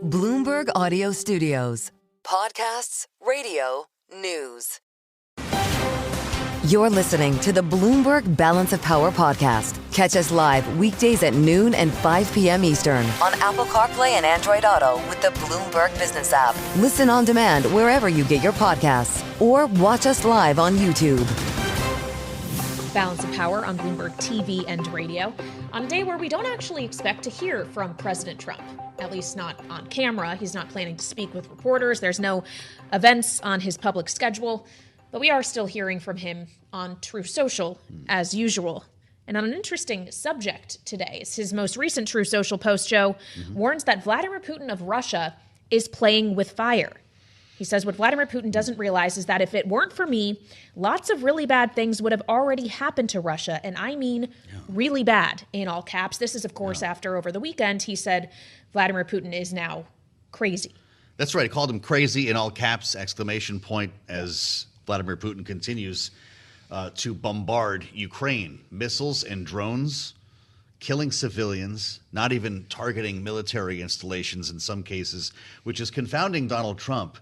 Bloomberg Audio Studios. Podcasts, radio, news. You're listening to the Bloomberg Balance of Power podcast. Catch us live weekdays at noon and 5 p.m. Eastern on Apple CarPlay and Android Auto with the Bloomberg Business app. Listen on demand wherever you get your podcasts or watch us live on YouTube. Balance of Power on Bloomberg TV and radio on a day where we don't actually expect to hear from President Trump, at least not on camera. He's not planning to speak with reporters. There's no events on his public schedule, but we are still hearing from him on Truth Social as usual. And on an interesting subject today, his most recent Truth Social post, Joe, warns that Vladimir Putin of Russia is playing with fire. He says what Vladimir Putin doesn't realize is that if it weren't for me, lots of really bad things would have already happened to Russia. And I mean really bad in all caps. This is, of course, after over the weekend, he said Vladimir Putin is now crazy. That's right. He called him crazy in all caps, exclamation point, as Vladimir Putin continues to bombard Ukraine. Missiles and drones, killing civilians, not even targeting military installations in some cases, which is confounding Donald Trump.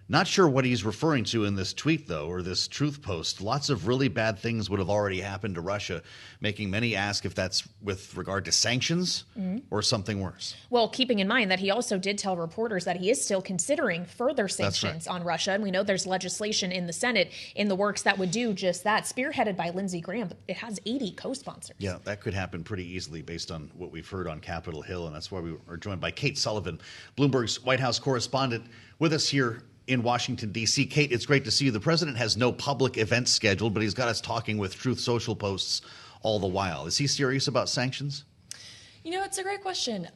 Not sure what he's referring to in this tweet, though, or this truth post. Lots of really bad things would have already happened to Russia, making many ask if that's with regard to sanctions or something worse. Well, keeping in mind that he also did tell reporters that he is still considering further sanctions on Russia. And we know there's legislation in the Senate in the works that would do just that, spearheaded by Lindsey Graham. But it has 80 co-sponsors. Yeah, that could happen pretty easily based on what we've heard on Capitol Hill. And that's why we are joined by Kate Sullivan, Bloomberg's White House correspondent, with us here in Washington, D.C. Kate, it's great to see you. The president has no public events scheduled, but he's got us talking with Truth Social posts all the while. Is he serious about sanctions? You know, it's a great question.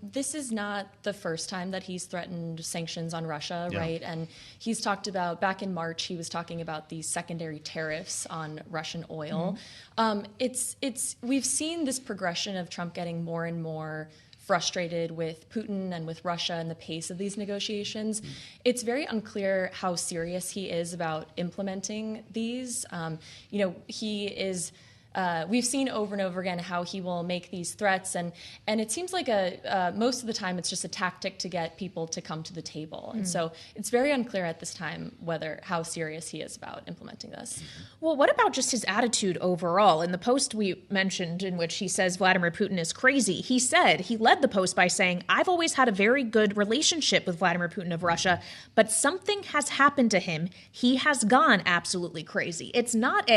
This is not the first time that he's threatened sanctions on Russia, right? And he's talked about, back in March, he was talking about these secondary tariffs on Russian oil. We've seen this progression of Trump getting more and more frustrated with Putin and with Russia and the pace of these negotiations. It's very unclear how serious he is about implementing these. He is. We've seen over and over again how he will make these threats, and it seems like most of the time it's just a tactic to get people to come to the table. And so it's very unclear at this time how serious he is about implementing this. Well, what about just his attitude overall? In the post we mentioned in which he says Vladimir Putin is crazy, he led the post by saying, I've always had a very good relationship with Vladimir Putin of Russia, but something has happened to him. He has gone absolutely crazy. It's not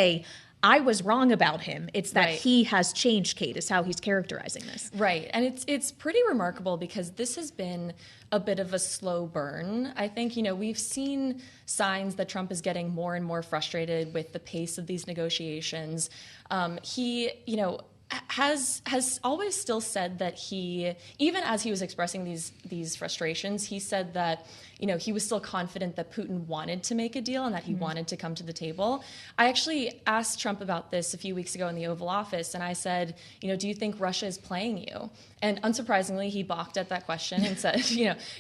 I was wrong about him. It's that he has changed, Kate, is how he's characterizing this. Right. And it's pretty remarkable because this has been a bit of a slow burn. I think, we've seen signs that Trump is getting more and more frustrated with the pace of these negotiations. He has always still said that even as he was expressing these frustrations, he said that he was still confident that Putin wanted to make a deal and that he wanted to come to the table. I actually asked Trump about this a few weeks ago in the Oval Office, and I said, do you think Russia is playing you? And unsurprisingly, he balked at that question and said,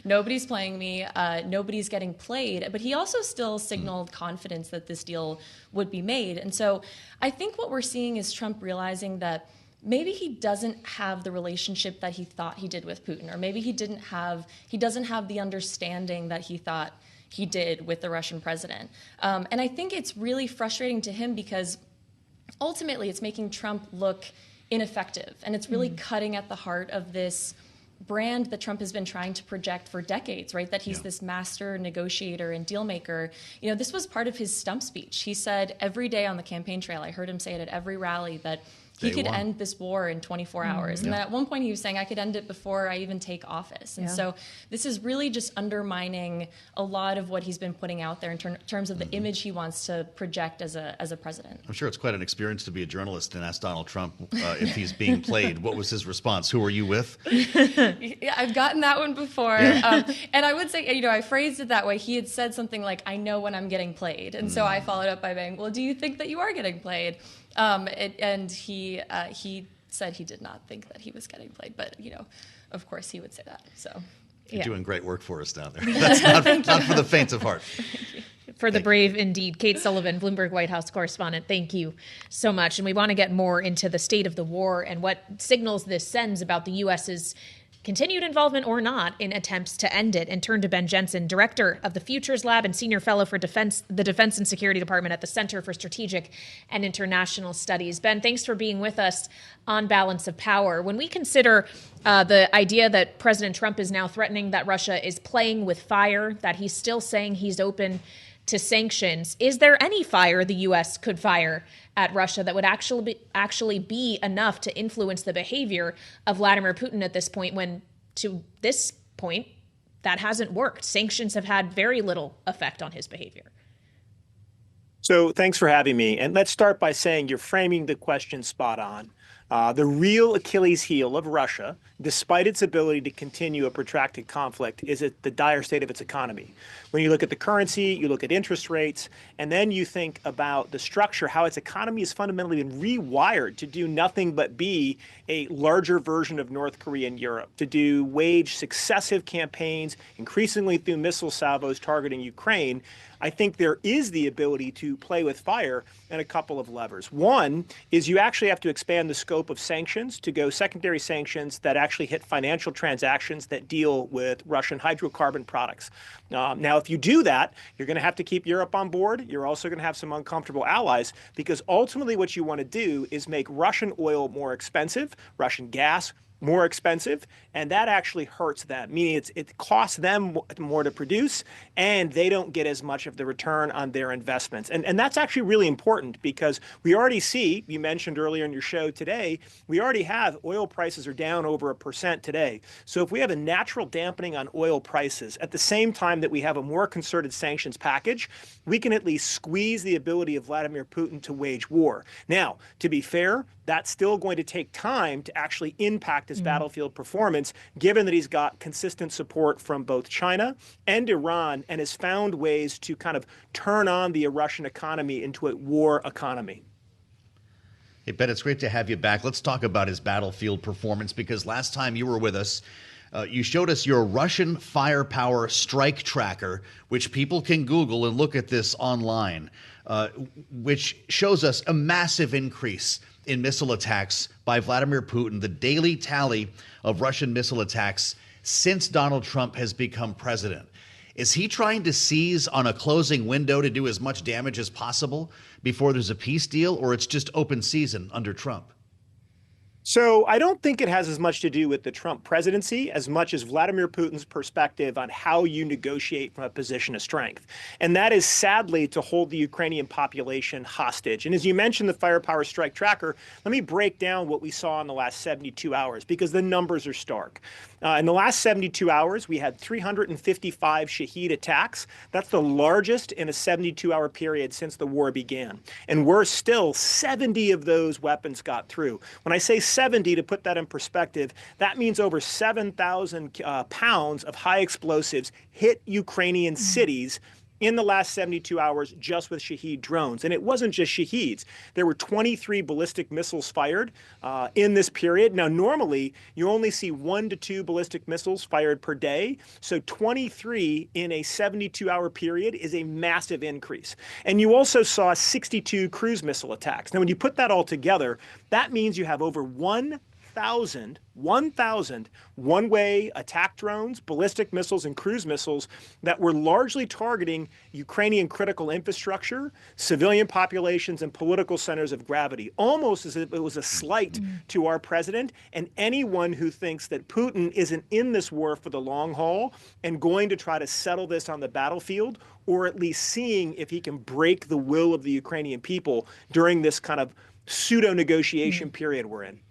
nobody's playing me, nobody's getting played. But he also still signaled confidence that this deal would be made. And so I think what we're seeing is Trump realizing that maybe he doesn't have the relationship that he thought he did with Putin, or maybe he doesn't have the understanding that he thought he did with the Russian president. And I think it's really frustrating to him because ultimately it's making Trump look ineffective, and it's really cutting at the heart of this brand that Trump has been trying to project for decades, right? That he's this master negotiator and deal maker. This was part of his stump speech. He said every day on the campaign trail, I heard him say it at every rally, that he could end this war in 24 hours. And then at one point he was saying, I could end it before I even take office. And so this is really just undermining a lot of what he's been putting out there in terms of the image he wants to project as a president. I'm sure it's quite an experience to be a journalist and ask Donald Trump if he's being played. What was his response? Who are you with? Yeah, I've gotten that one before. And I would say, I phrased it that way. He had said something like, I know when I'm getting played. And so I followed up by saying, well, do you think that you are getting played? And he said he did not think that he was getting played, but of course he would say that. So you're doing great work for us down there. That's not for the faint of heart. For the brave, indeed. Kate Sullivan, Bloomberg White House correspondent, thank you so much. And we want to get more into the state of the war and what signals this sends about the U.S.'s continued involvement or not in attempts to end it, and turn to Ben Jensen, director of the Futures Lab and senior fellow for the Defense and Security Department at the Center for Strategic and International Studies. Ben, thanks for being with us on Balance of Power. When we consider the idea that President Trump is now threatening that Russia is playing with fire, that he's still saying he's open to sanctions, is there any fire the U.S. could fire at Russia that would actually be enough to influence the behavior of Vladimir Putin at this point, when to this point that hasn't worked? Sanctions have had very little effect on his behavior. So thanks for having me. And let's start by saying you're framing the question spot on. The real Achilles heel of Russia, despite its ability to continue a protracted conflict, is at the dire state of its economy. When you look at the currency, you look at interest rates, and then you think about the structure, how its economy has fundamentally been rewired to do nothing but be a larger version of North Korea and Europe, to wage successive campaigns, increasingly through missile salvos targeting Ukraine. I think there is the ability to play with fire and a couple of levers. One is you actually have to expand the scope of sanctions to go secondary sanctions that actually hit financial transactions that deal with Russian hydrocarbon products. Now, if you do that, you're going to have to keep Europe on board. You're also going to have some uncomfortable allies, because ultimately what you want to do is make Russian oil more expensive, Russian gas more expensive, and that actually hurts them, meaning it costs them more to produce, and they don't get as much of the return on their investments. And that's actually really important, because we already see, you mentioned earlier in your show today, we already have oil prices are down over 1% today. So if we have a natural dampening on oil prices at the same time that we have a more concerted sanctions package, we can at least squeeze the ability of Vladimir Putin to wage war. Now, to be fair, that's still going to take time to actually impact his battlefield performance, given that he's got consistent support from both China and Iran and has found ways to kind of turn on the Russian economy into a war economy. Hey, Ben, it's great to have you back. Let's talk about his battlefield performance, because last time you were with us, you showed us your Russian firepower strike tracker, which people can Google and look at this online, which shows us a massive increase in missile attacks by Vladimir Putin, the daily tally of Russian missile attacks since Donald Trump has become president. Is he trying to seize on a closing window to do as much damage as possible before there's a peace deal, or it's just open season under Trump? So I don't think it has as much to do with the Trump presidency as much as Vladimir Putin's perspective on how you negotiate from a position of strength. And that is sadly to hold the Ukrainian population hostage. And as you mentioned, the firepower strike tracker, let me break down what we saw in the last 72 hours, because the numbers are stark. In the last 72 hours, we had 355 Shahed attacks. That's the largest in a 72-hour period since the war began. And we're still 70 of those weapons got through. When I say 70, to put that in perspective, that means over 7,000 pounds of high explosives hit Ukrainian cities in the last 72 hours just with Shahed drones. And it wasn't just Shaheds. There were 23 ballistic missiles fired in this period. Now, normally, you only see 1 to 2 ballistic missiles fired per day. So 23 in a 72-hour period is a massive increase. And you also saw 62 cruise missile attacks. Now, when you put that all together, that means you have over 1,000 one-way attack drones, ballistic missiles, and cruise missiles that were largely targeting Ukrainian critical infrastructure, civilian populations, and political centers of gravity, almost as if it was a slight to our president and anyone who thinks that Putin isn't in this war for the long haul and going to try to settle this on the battlefield, or at least seeing if he can break the will of the Ukrainian people during this kind of pseudo-negotiation period we're in.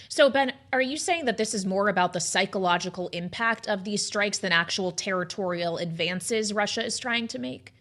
So, Ben, are you saying that this is more about the psychological impact of these strikes than actual territorial advances Russia is trying to make?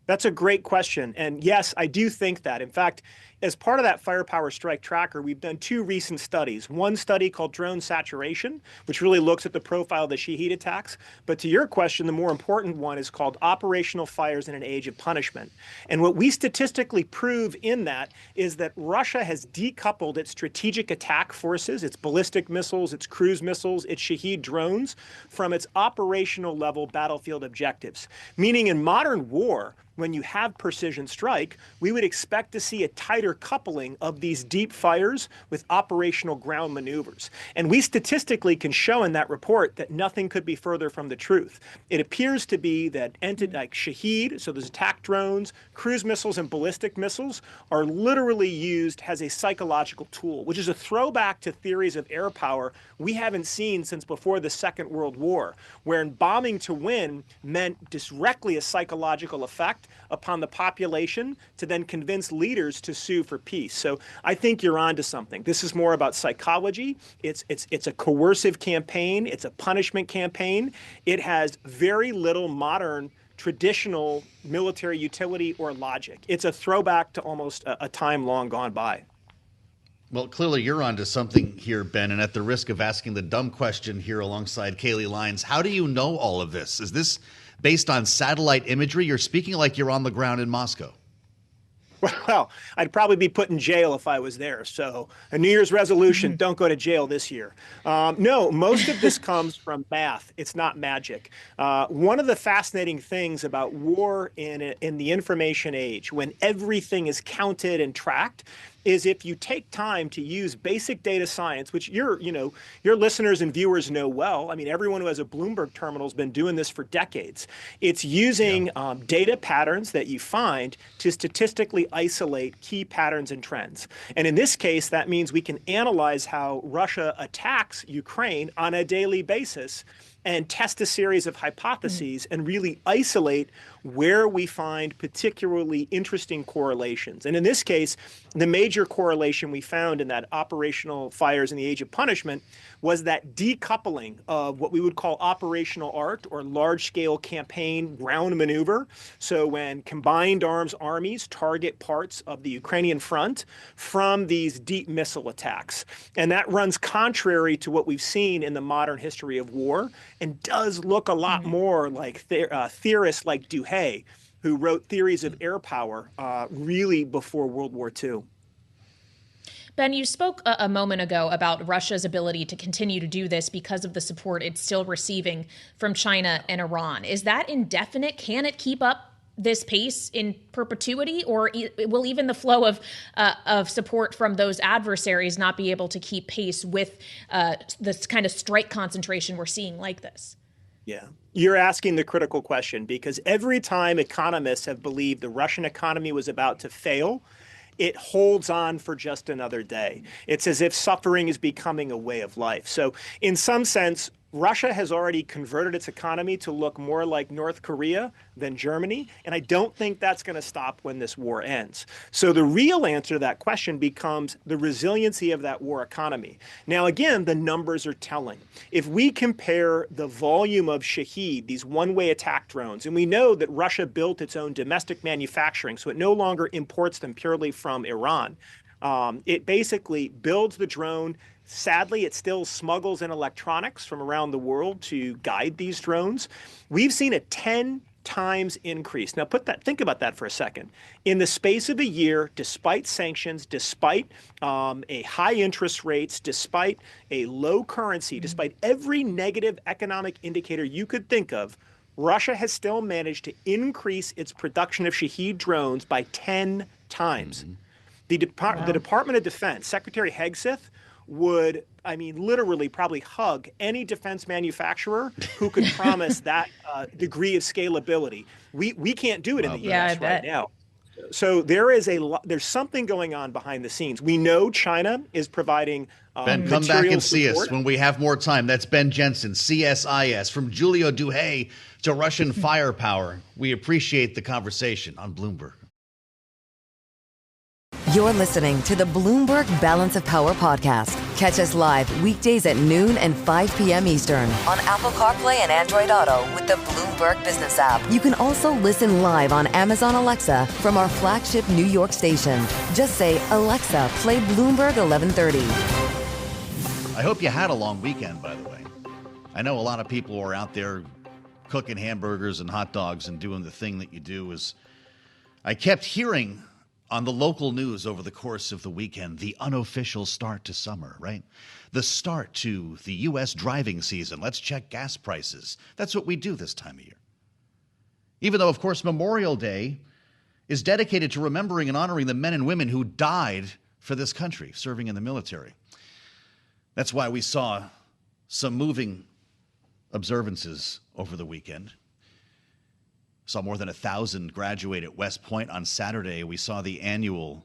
That's a great question. And yes, I do think that. In fact, as part of that firepower strike tracker, we've done 2 recent studies. One study called drone saturation, which really looks at the profile of the Shahed attacks. But to your question, the more important one is called operational fires in an age of punishment. And what we statistically prove in that is that Russia has decoupled its strategic attack forces, its ballistic missiles, its cruise missiles, its Shahed drones, from its operational level battlefield objectives. Meaning in modern war, when you have precision strike, we would expect to see a tighter intercoupling of these deep fires with operational ground maneuvers. And we statistically can show in that report that nothing could be further from the truth. It appears to be that like Shahed, so those attack drones, cruise missiles, and ballistic missiles are literally used as a psychological tool, which is a throwback to theories of air power we haven't seen since before the Second World War, wherein bombing to win meant directly a psychological effect upon the population to then convince leaders to sue for peace. So I think you're onto something. This is more about psychology. It's a coercive campaign. It's a punishment campaign. It has very little modern traditional military utility or logic. It's a throwback to almost a time long gone by. Well, clearly you're onto something here, Ben, and at the risk of asking the dumb question here alongside Kaylee Lyons, how do you know all of this? Is this based on satellite imagery? You're speaking like you're on the ground in Moscow. Well, I'd probably be put in jail if I was there. So a New Year's resolution, don't go to jail this year. No, most of this comes from math. It's not magic. One of the fascinating things about war in the information age, when everything is counted and tracked, is if you take time to use basic data science, which your listeners and viewers know well. I mean, everyone who has a Bloomberg terminal has been doing this for decades. It's using data patterns that you find to statistically isolate key patterns and trends. And in this case, that means we can analyze how Russia attacks Ukraine on a daily basis and test a series of hypotheses and really isolate where we find particularly interesting correlations. And in this case, the major correlation we found in that operational fires in the age of punishment was that decoupling of what we would call operational art or large-scale campaign ground maneuver. So when combined arms armies target parts of the Ukrainian front from these deep missile attacks. And that runs contrary to what we've seen in the modern history of war and does look a lot more like theorists like Duhay, who wrote theories of air power really before World War II. Ben, you spoke a moment ago about Russia's ability to continue to do this because of the support it's still receiving from China and Iran. Is that indefinite? Can it keep up this pace in perpetuity, or will even the flow of support from those adversaries not be able to keep pace with this kind of strike concentration we're seeing like this? Yeah, you're asking the critical question, because every time economists have believed the Russian economy was about to fail, it holds on for just another day. It's as if suffering is becoming a way of life. So in some sense, Russia has already converted its economy to look more like North Korea than Germany, and I don't think that's going to stop when this war ends. So the real answer to that question becomes the resiliency of that war economy. Now, again, the numbers are telling. If we compare the volume of Shahed, these one-way attack drones, and we know that Russia built its own domestic manufacturing, so it no longer imports them purely from Iran. It basically builds the drone. Sadly, it still smuggles in electronics from around the world to guide these drones. We've seen a 10 times increase. Now think about that for a second. In the space of a year, despite sanctions, despite a high interest rates, despite a low currency, despite every negative economic indicator you could think of, Russia has still managed to increase its production of Shahed drones by 10 times. The Department of Defense, Secretary Hegseth, would, literally probably hug any defense manufacturer who could promise that degree of scalability. We can't do it in the U.S. right now. So there's something going on behind the scenes. We know China is providing Ben, come back and see us when we have more time. That's Ben Jensen, CSIS, from Giulio Duhay to Russian firepower. We appreciate the conversation on Bloomberg. You're listening to the Bloomberg Balance of Power podcast. Catch us live weekdays at noon and 5 p.m. Eastern on Apple CarPlay and Android Auto with the Bloomberg Business app. You can also listen live on Amazon Alexa from our flagship New York station. Just say, Alexa, play Bloomberg 1130. I hope you had a long weekend, by the way. I know a lot of people are out there cooking hamburgers and hot dogs and doing the thing that you do. I kept hearing on the local news over the course of the weekend, the unofficial start to summer, right? The start to the U.S. driving season. Let's check gas prices. That's what we do this time of year. Even though, of course, Memorial Day is dedicated to remembering and honoring the men and women who died for this country, serving in the military. That's why we saw some moving observances over the weekend. Saw more than 1,000 graduate at West Point on Saturday. We saw the annual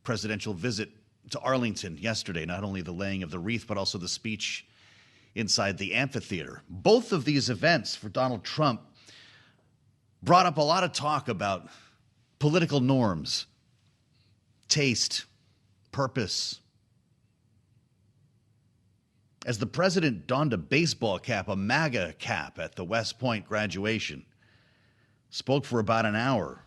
presidential visit to Arlington yesterday, not only the laying of the wreath, but also the speech inside the amphitheater. Both of these events for Donald Trump brought up a lot of talk about political norms, taste, purpose. As the president donned a baseball cap, a MAGA cap, at the West Point graduation, spoke for about an hour,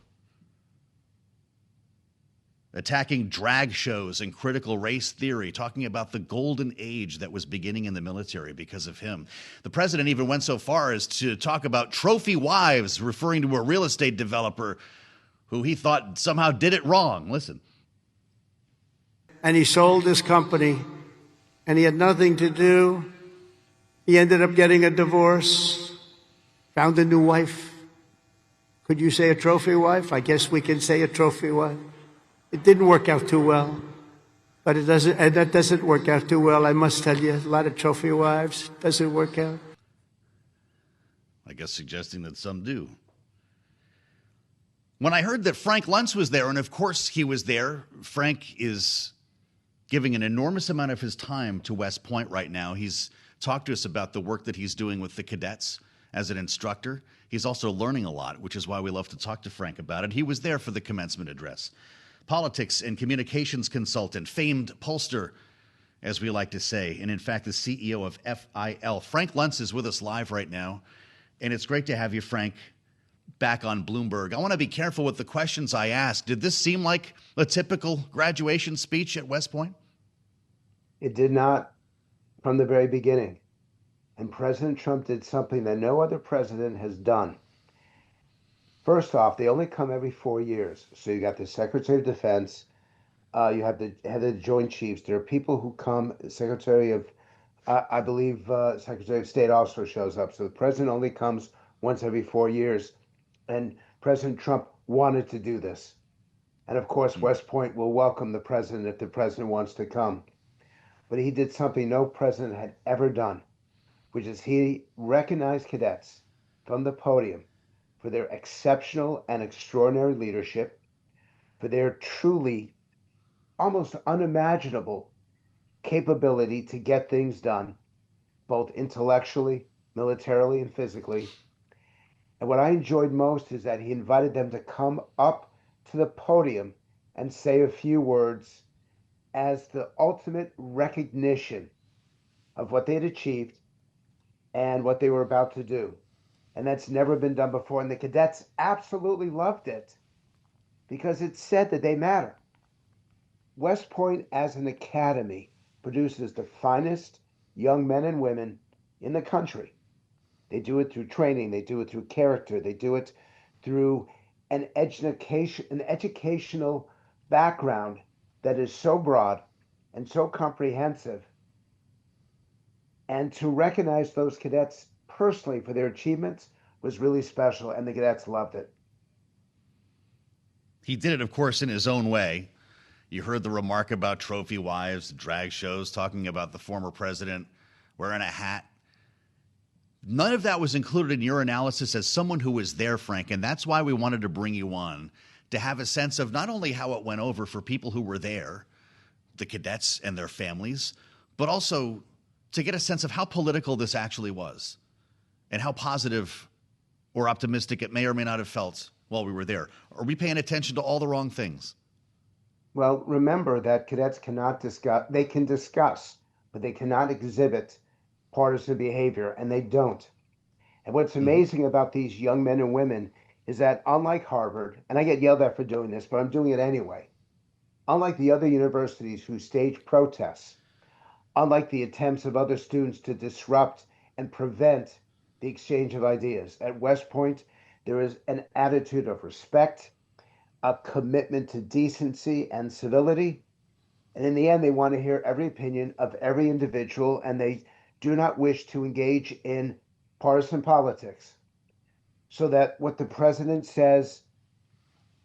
attacking drag shows and critical race theory, talking about the golden age that was beginning in the military because of him. The president even went so far as to talk about trophy wives, referring to a real estate developer who he thought somehow did it wrong. Listen. And he sold his company, and he had nothing to do. He ended up getting a divorce, found a new wife. Could you say a trophy wife? I guess we can say a trophy wife. It didn't work out too well, but that doesn't work out too well. I must tell you, a lot of trophy wives doesn't work out. I guess suggesting that some do. When I heard that Frank Luntz was there, and of course he was there, Frank is giving an enormous amount of his time to West Point right now. He's talked to us about the work that he's doing with the cadets as an instructor. He's also learning a lot, which is why we love to talk to Frank about it. He was there for the commencement address. Politics and communications consultant, famed pollster, as we like to say, and in fact, the CEO of FIL. Frank Luntz is with us live right now, and it's great to have you, Frank, back on Bloomberg. I want to be careful with the questions I ask. Did this seem like a typical graduation speech at West Point? It did not from the very beginning. And President Trump did something that no other president has done. First off, they only come every 4 years. So you got the Secretary of Defense, you have the head of the Joint Chiefs. There are people who come, Secretary of, I believe Secretary of State also shows up. So the president only comes once every 4 years. And President Trump wanted to do this. And of course, West Point will welcome the president if the president wants to come. But he did something no president had ever done, which is he recognized cadets from the podium for their exceptional and extraordinary leadership, for their truly almost unimaginable capability to get things done, both intellectually, militarily, and physically. And what I enjoyed most is that he invited them to come up to the podium and say a few words as the ultimate recognition of what they'd achieved and what they were about to do. And that's never been done before. And the cadets absolutely loved it because it said that they matter. West Point as an academy produces the finest young men and women in the country. They do it through training. They do it through character. They do it through an educational background that is so broad and so comprehensive. And to recognize those cadets personally for their achievements was really special, and the cadets loved it. He did it, of course, in his own way. You heard the remark about trophy wives, drag shows, talking about the former president wearing a hat. None of that was included in your analysis as someone who was there, Frank, and that's why we wanted to bring you on, to have a sense of not only how it went over for people who were there, the cadets and their families, but also to get a sense of how political this actually was and how positive or optimistic it may or may not have felt while we were there. Are we paying attention to all the wrong things? Well, remember that cadets cannot discuss, they can discuss, but they cannot exhibit partisan behavior, and they don't. And what's amazing about these young men and women is that unlike Harvard, and I get yelled at for doing this, but I'm doing it anyway, unlike the other universities who stage protests, unlike the attempts of other students to disrupt and prevent the exchange of ideas, at West Point, there is an attitude of respect, a commitment to decency and civility. And in the end, they want to hear every opinion of every individual, and they do not wish to engage in partisan politics. So that what the president says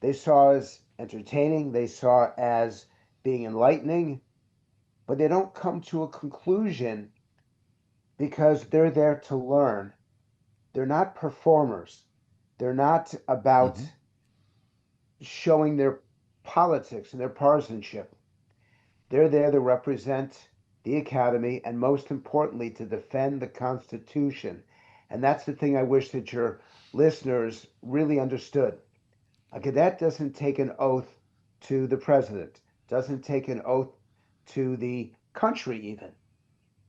They saw as entertaining, they saw as being enlightening, but they don't come to a conclusion because they're there to learn. They're not performers. They're not about showing their politics and their partisanship. They're there to represent the academy and, most importantly, to defend the Constitution. And that's the thing I wish that your listeners really understood. A cadet doesn't take an oath to the president, doesn't take an oath to the country even.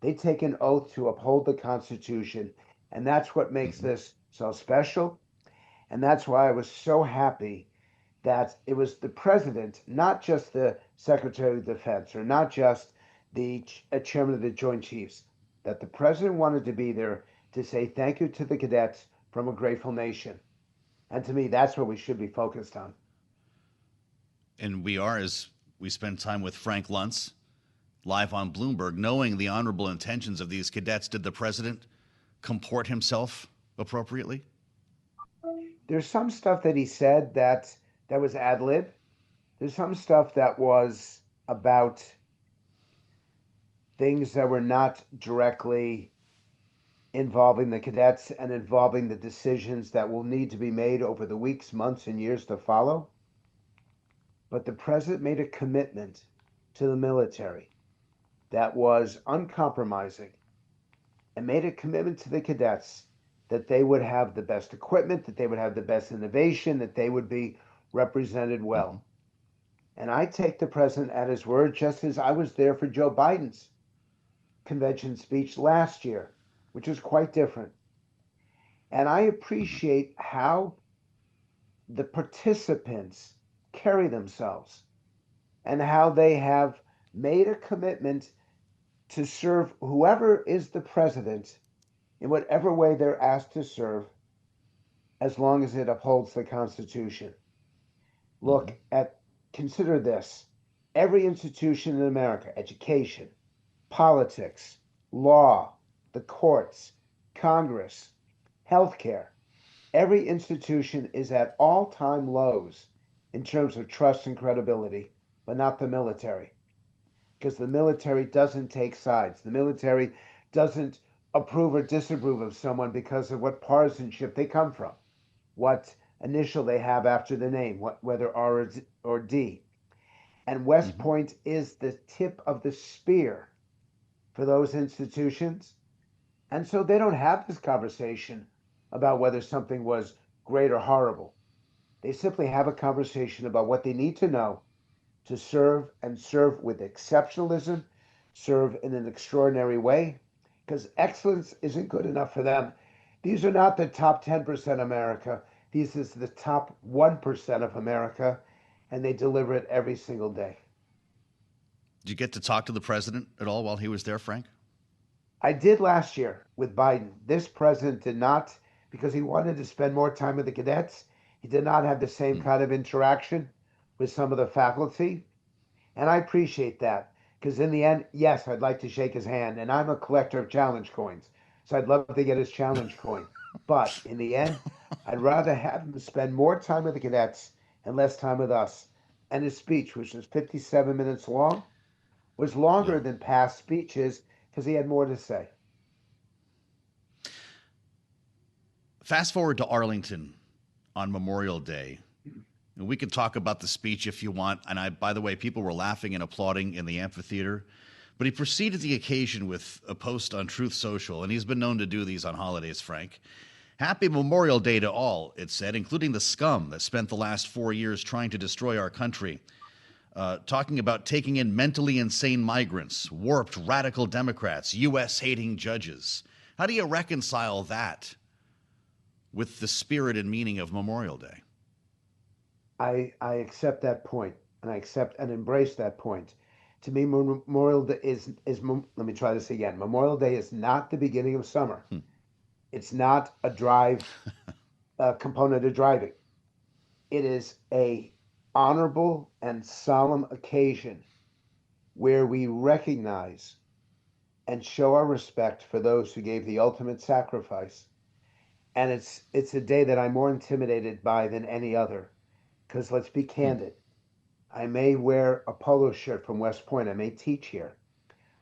They take an oath to uphold the Constitution. And that's what makes this so special. And that's why I was so happy that it was the president, not just the Secretary of Defense or not just the chairman of the Joint Chiefs, that the president wanted to be there to say thank you to the cadets from a grateful nation. And to me, that's what we should be focused on. And we are, as we spend time with Frank Luntz, live on Bloomberg, knowing the honorable intentions of these cadets. Did the president comport himself appropriately? There's some stuff that he said that was ad lib. There's some stuff that was about things that were not directly involving the cadets and involving the decisions that will need to be made over the weeks, months, and years to follow. But the president made a commitment to the military that was uncompromising and made a commitment to the cadets that they would have the best equipment, that they would have the best innovation, that they would be represented well. And I take the president at his word, just as I was there for Joe Biden's convention speech last year, which was quite different. And I appreciate how the participants carry themselves and how they have made a commitment to serve whoever is the president in whatever way they're asked to serve, as long as it upholds the Constitution. Look consider this. Every institution in America, education, politics, law, the courts, Congress, healthcare, every institution is at all-time lows in terms of trust and credibility, but not the military. Because the military doesn't take sides. The military doesn't approve or disapprove of someone because of what partisanship they come from, what initial they have after the name, whether R or D. And West Point is the tip of the spear for those institutions. And so they don't have this conversation about whether something was great or horrible. They simply have a conversation about what they need to know to serve, and serve with exceptionalism, serve in an extraordinary way, because excellence isn't good enough for them. These are not the top 10% America. These is the top 1% of America, and they deliver it every single day. Did you get to talk to the president at all while he was there, Frank? I did last year with Biden. This president did not, because he wanted to spend more time with the cadets. He did not have the same kind of interaction with some of the faculty. And I appreciate that, because in the end, yes, I'd like to shake his hand. And I'm a collector of challenge coins, so I'd love to get his challenge coin. But in the end, I'd rather have him spend more time with the cadets and less time with us. And his speech, which was 57 minutes long, was longer than past speeches because he had more to say. Fast forward to Arlington on Memorial Day. And we could talk about the speech if you want. And by the way, people were laughing and applauding in the amphitheater. But he preceded the occasion with a post on Truth Social, and he's been known to do these on holidays, Frank. Happy Memorial Day to all, it said, including the scum that spent the last 4 years trying to destroy our country. Talking about taking in mentally insane migrants, warped radical Democrats, U.S.-hating judges. How do you reconcile that with the spirit and meaning of Memorial Day? I accept that point, and I accept and embrace that point. To me, Memorial Day let me try this again. Memorial Day is not the beginning of summer. It's not a drive component of driving. It is a honorable and solemn occasion where we recognize and show our respect for those who gave the ultimate sacrifice. And it's a day that I'm more intimidated by than any other, Because let's be candid. I may wear a polo shirt from West Point. I may teach here,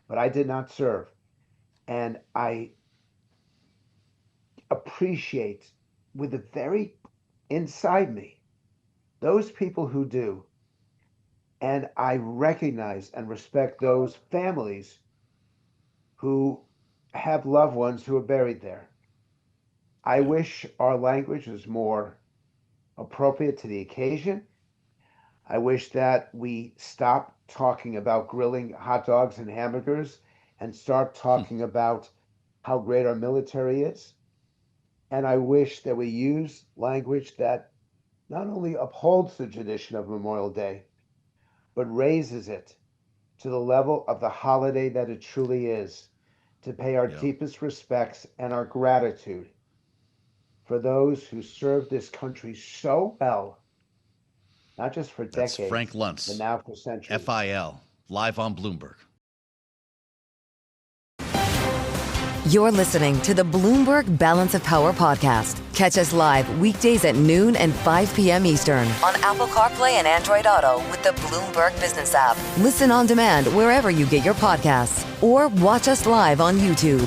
but I did not serve. And I appreciate with the very inside me those people who do. And I recognize and respect those families who have loved ones who are buried there. I wish our language was more appropriate to the occasion. I wish that we stop talking about grilling hot dogs and hamburgers and start talking about how great our military is. And I wish that we use language that not only upholds the tradition of Memorial Day, but raises it to the level of the holiday that it truly is, to pay our deepest respects and our gratitude for those who served this country so well, not just for decades, That's Frank Luntz, but now for centuries. FIL, live on Bloomberg. You're listening to the Bloomberg Balance of Power podcast. Catch us live weekdays at noon and 5 p.m. Eastern on Apple CarPlay and Android Auto with the Bloomberg Business app. Listen on demand wherever you get your podcasts or watch us live on YouTube.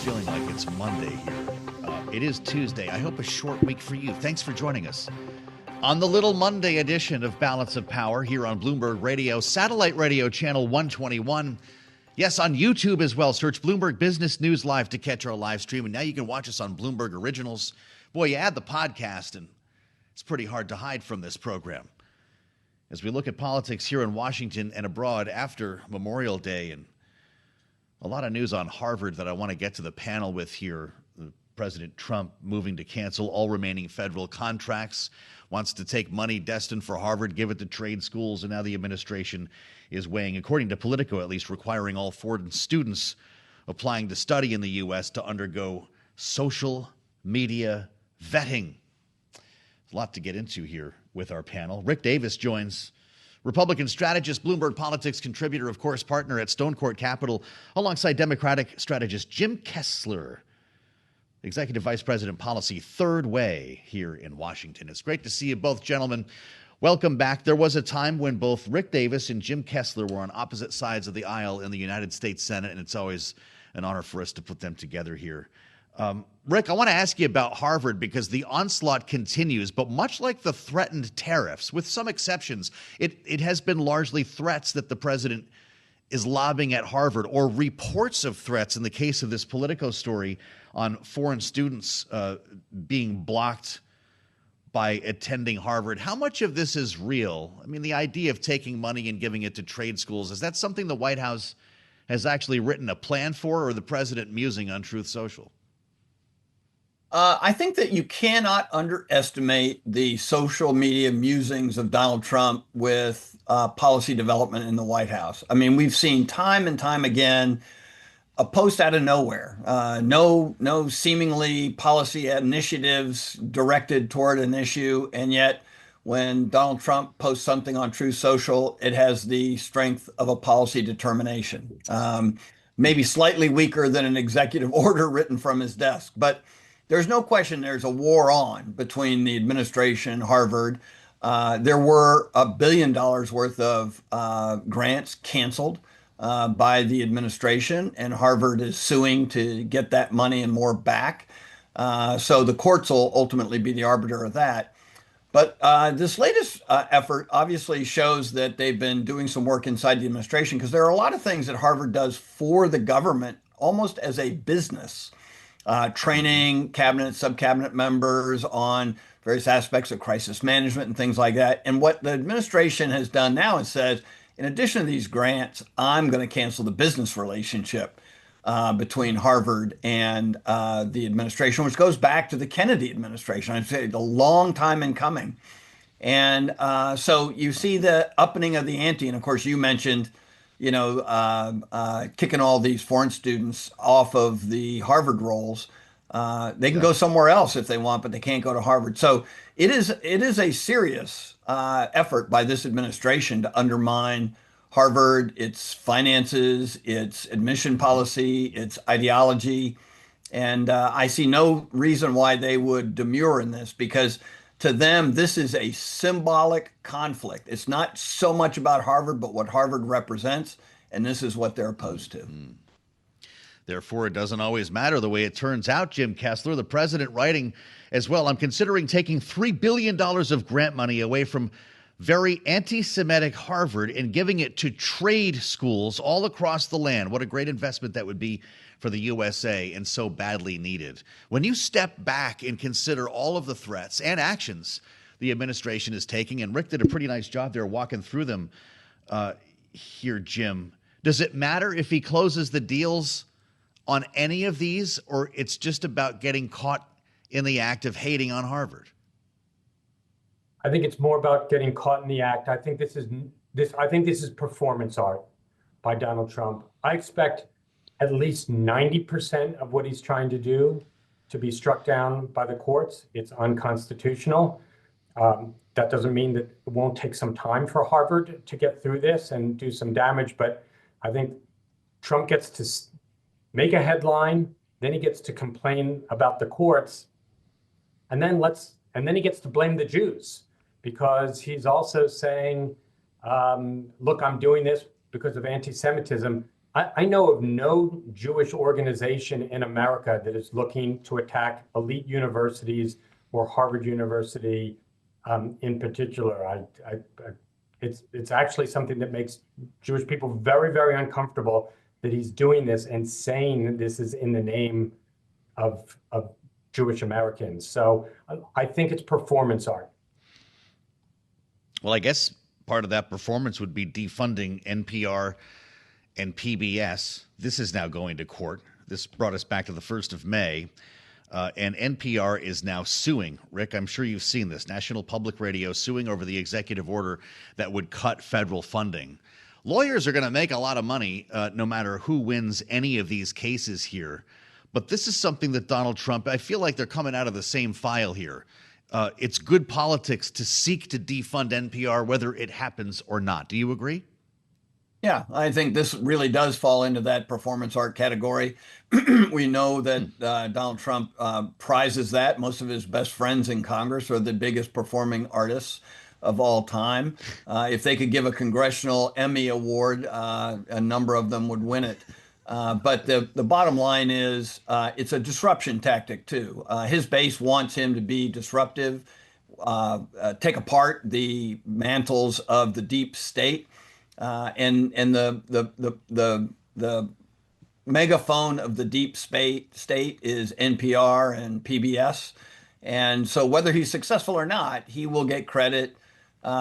Feeling like it's Monday here. It is Tuesday. I hope a short week for you. Thanks for joining us on the Little Monday edition of Balance of Power here on Bloomberg Radio, satellite radio channel 121. Yes, on YouTube as well. Search Bloomberg Business News Live to catch our live stream. And now you can watch us on Bloomberg Originals. Boy, you add the podcast, and it's pretty hard to hide from this program. As we look at politics here in Washington and abroad after Memorial Day, and a lot of news on Harvard that I want to get to the panel with here. President Trump moving to cancel all remaining federal contracts, wants to take money destined for Harvard, give it to trade schools, and now the administration is weighing, according to Politico at least, requiring all foreign students applying to study in the U.S. to undergo social media vetting. A lot to get into here with our panel. Rick Davis joins, Republican strategist, Bloomberg Politics contributor, of course, partner at Stone Court Capital, alongside Democratic strategist Jim Kessler, Executive Vice President Policy, Third Way here in Washington. It's great to see you both, gentlemen. Welcome back. There was a time when both Rick Davis and Jim Kessler were on opposite sides of the aisle in the United States Senate, and it's always an honor for us to put them together here. Rick, I want to ask you about Harvard because the onslaught continues, but much like the threatened tariffs, with some exceptions, it has been largely threats that the president is lobbing at Harvard, or reports of threats in the case of this Politico story on foreign students being blocked by attending Harvard. How much of this is real? I mean, the idea of taking money and giving it to trade schools, is that something the White House has actually written a plan for, or the president musing on Truth Social? I think that you cannot underestimate the social media musings of Donald Trump with policy development in the White House. I mean, we've seen time and time again a post out of nowhere, no seemingly policy initiatives directed toward an issue, and yet when Donald Trump posts something on Truth Social, it has the strength of a policy determination, maybe slightly weaker than an executive order written from his desk, but there's no question there's a war on between the administration and Harvard. There were $1 billion worth of grants canceled by the administration, and Harvard is suing to get that money and more back. So the courts will ultimately be the arbiter of that. But this latest effort obviously shows that they've been doing some work inside the administration, because there are a lot of things that Harvard does for the government almost as a business. Training cabinet, sub-cabinet members on various aspects of crisis management and things like that. And what the administration has done now is said, in addition to these grants, I'm going to cancel the business relationship between Harvard and the administration, which goes back to the Kennedy administration. I'd say the long time in coming. And so you see the upping of the ante. And of course, you mentioned, kicking all these foreign students off of the Harvard rolls. They can go somewhere else if they want, but they can't go to Harvard. So it is a serious effort by this administration to undermine Harvard, its finances, its admission policy, its ideology. And I see no reason why they would demur in this, because To them, this is a symbolic conflict. It's not so much about Harvard, but what Harvard represents, and this is what they're opposed to. Therefore, it doesn't always matter the way it turns out. Jim Kessler, the president, writing as well, I'm considering taking $3 billion of grant money away from very anti-Semitic Harvard and giving it to trade schools all across the land. What a great investment that would be for the USA, and so badly needed. When you step back and consider all of the threats and actions the administration is taking, and Rick did a pretty nice job there walking through them here, Jim, does it matter if he closes the deals on any of these, or it's just about getting caught in the act of hating on Harvard? I think it's more about getting caught in the act. I think this is performance art by Donald Trump. I expect at least 90% of what he's trying to do to be struck down by the courts. It's unconstitutional. That doesn't mean that it won't take some time for Harvard to get through this and do some damage, but I think Trump gets to make a headline, then he gets to complain about the courts, and then he gets to blame the Jews, because he's also saying, look, I'm doing this because of anti-Semitism. I know of no Jewish organization in America that is looking to attack elite universities or Harvard University in particular. It's actually something that makes Jewish people very, very uncomfortable that he's doing this and saying this is in the name of Jewish Americans. So I think it's performance art. Well, I guess part of that performance would be defunding NPR and PBS. This is now going to court. This brought us back to the 1st of May. And NPR is now suing. Rick, I'm sure you've seen this. National Public Radio suing over the executive order that would cut federal funding. Lawyers are going to make a lot of money no matter who wins any of these cases here. But this is something that Donald Trump, I feel like they're coming out of the same file here. It's good politics to seek to defund NPR, whether it happens or not. Do you agree? Yeah, I think this really does fall into that performance art category. We know that Donald Trump prizes that. Most of his best friends in Congress are the biggest performing artists of all time. If they could give a congressional Emmy award, a number of them would win it. But the bottom line is it's a disruption tactic, too. His base wants him to be disruptive, take apart the mantles of the deep state. And the megaphone of the deep state is NPR and PBS. And so whether he's successful or not, he will get credit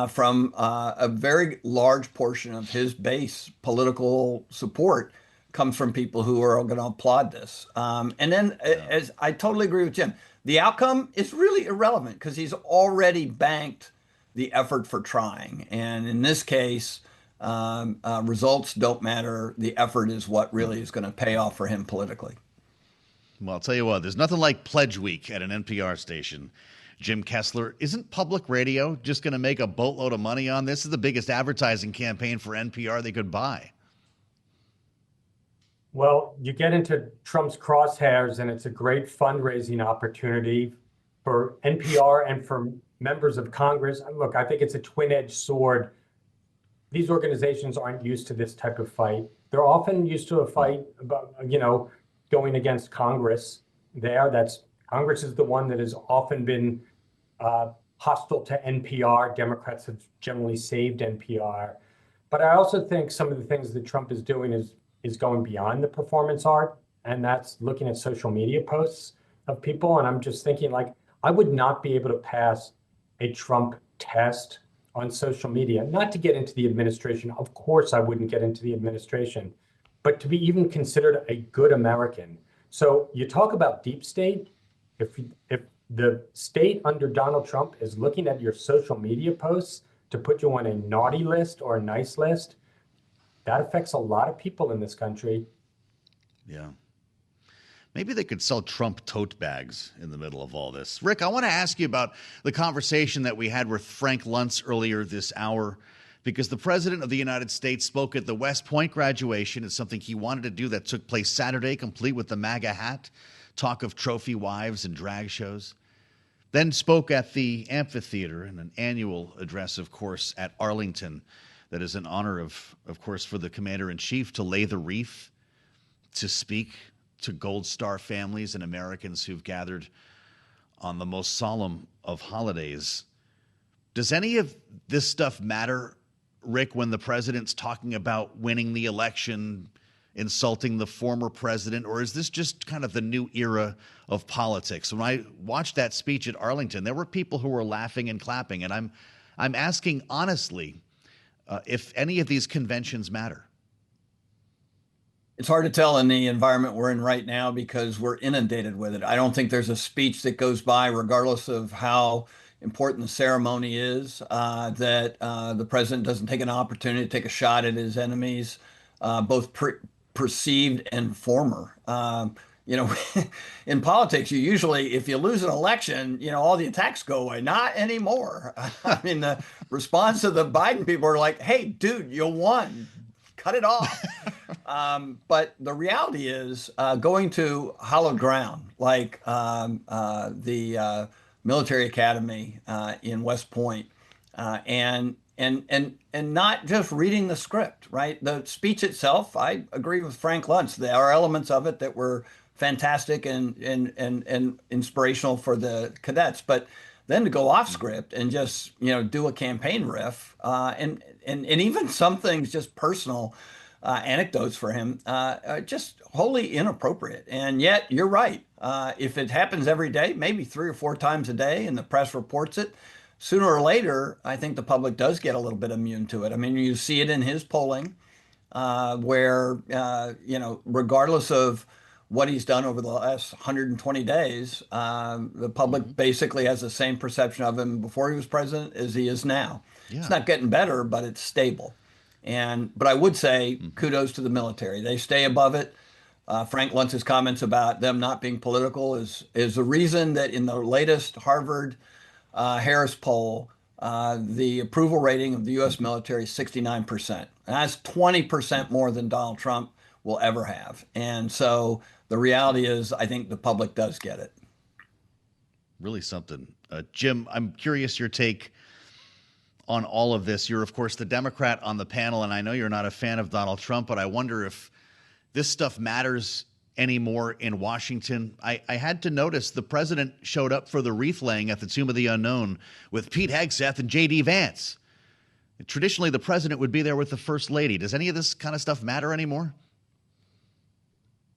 from a very large portion of his base. Political support comes from people who are going to applaud this. And then, as I totally agree with Jim, the outcome is really irrelevant because he's already banked the effort for trying. And in this case, results don't matter. The effort is what really is going to pay off for him politically. Well, I'll tell you what, there's nothing like Pledge Week at an NPR station. Jim Kessler, isn't public radio just going to make a boatload of money on this? This is the biggest advertising campaign for NPR they could buy. Well, you get into Trump's crosshairs, and it's a great fundraising opportunity for NPR and for members of Congress. Look, I think it's a twin-edged sword. These organizations aren't used to this type of fight. They're often used to a fight about, going against Congress there. Congress is the one that has often been hostile to NPR. Democrats have generally saved NPR. But I also think some of the things that Trump is doing is going beyond the performance art, and that's looking at social media posts of people. And I'm just thinking, I would not be able to pass a Trump test on social media, not to get into the administration. Of course, I wouldn't get into the administration, but to be even considered a good American. So you talk about deep state. If the state under Donald Trump is looking at your social media posts to put you on a naughty list or a nice list, that affects a lot of people in this country. Yeah. Maybe they could sell Trump tote bags in the middle of all this. Rick, I want to ask you about the conversation that we had with Frank Luntz earlier this hour, because the president of the United States spoke at the West Point graduation. It's something he wanted to do that took place Saturday, complete with the MAGA hat, talk of trophy wives and drag shows. then spoke at the amphitheater in an annual address, of course, at Arlington. That is in honor of course, for the commander-in-chief to lay the wreath, to speak to Gold Star families and Americans who've gathered on the most solemn of holidays. Does any of this stuff matter, Rick, when the president's talking about winning the election, insulting the former president, or is this just kind of the new era of politics? When I watched that speech at Arlington, there were people who were laughing and clapping, and I'm asking honestly if any of these conventions matter. It's hard to tell in the environment we're in right now because we're inundated with it. I don't think there's a speech that goes by, regardless of how important the ceremony is, that the president doesn't take an opportunity to take a shot at his enemies, both perceived and former. In politics, you usually, if you lose an election, all the attacks go away. Not anymore. I mean, the response to the Biden people are like, hey, dude, you won. Cut it off. But the reality is going to hallowed ground, like the military academy in West Point, and not just reading the script, right? The speech itself, I agree with Frank Luntz. There are elements of it that were fantastic and inspirational for the cadets, but then to go off script and just do a campaign riff, and even some things just personal anecdotes for him, just wholly inappropriate. And yet you're right. If it happens every day, maybe 3 or 4 times a day, and the press reports it, sooner or later, I think the public does get a little bit immune to it. I mean, you see it in his polling, where regardless of what he's done over the last 120 days, the public basically has the same perception of him before he was president as he is now. Yeah. It's not getting better, but it's stable. But I would say kudos to the military. They stay above it. Frank Luntz's comments about them not being political is the reason that in the latest Harvard Harris poll, the approval rating of the U.S. military is 69%. And that's 20% more than Donald Trump will ever have. And so the reality is, I think the public does get it. Really something. Jim, I'm curious your take on all of this. You're, of course, the Democrat on the panel, and I know you're not a fan of Donald Trump, but I wonder if this stuff matters anymore in Washington. I had to notice the president showed up for the wreath laying at the Tomb of the Unknown with Pete Hegseth and J.D. Vance. Traditionally, the president would be there with the First Lady. Does any of this kind of stuff matter anymore?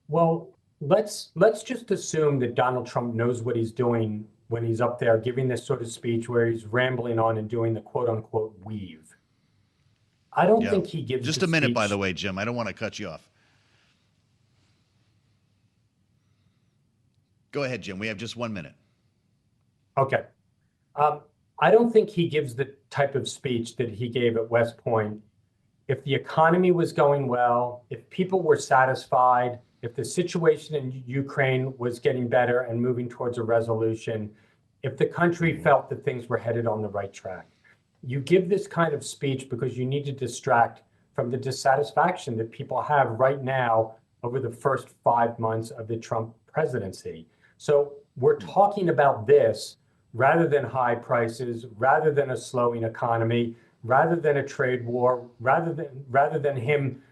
Well, let's just assume that Donald Trump knows what he's doing when he's up there giving this sort of speech where he's rambling on and doing the quote unquote weave. I don't think he gives just a minute, by the way, Jim. I don't want to cut you off. Go ahead, Jim. We have just 1 minute. Okay. I don't think he gives the type of speech that he gave at West Point. If the economy was going well, if people were satisfied, if the situation in Ukraine was getting better and moving towards a resolution, if the country felt that things were headed on the right track. You give this kind of speech because you need to distract from the dissatisfaction that people have right now over the first 5 months of the Trump presidency. So we're talking about this rather than high prices, rather than a slowing economy, rather than a trade war, rather than him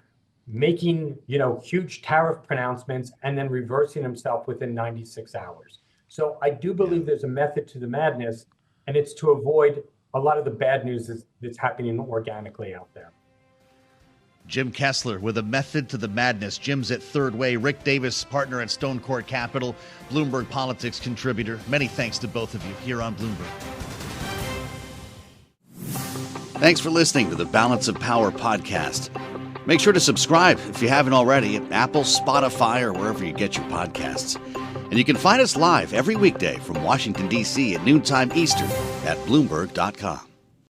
making, huge tariff pronouncements and then reversing himself within 96 hours. So I do believe there's a method to the madness, and it's to avoid a lot of the bad news that's happening organically out there. Jim Kessler with a method to the madness. Jim's at Third Way. Rick Davis, partner at Stone Court Capital, Bloomberg Politics contributor. Many thanks to both of you here on Bloomberg. Thanks for listening to the Balance of Power podcast. Make sure to subscribe if you haven't already at Apple, Spotify, or wherever you get your podcasts. And you can find us live every weekday from Washington, D.C. at noontime Eastern at Bloomberg.com.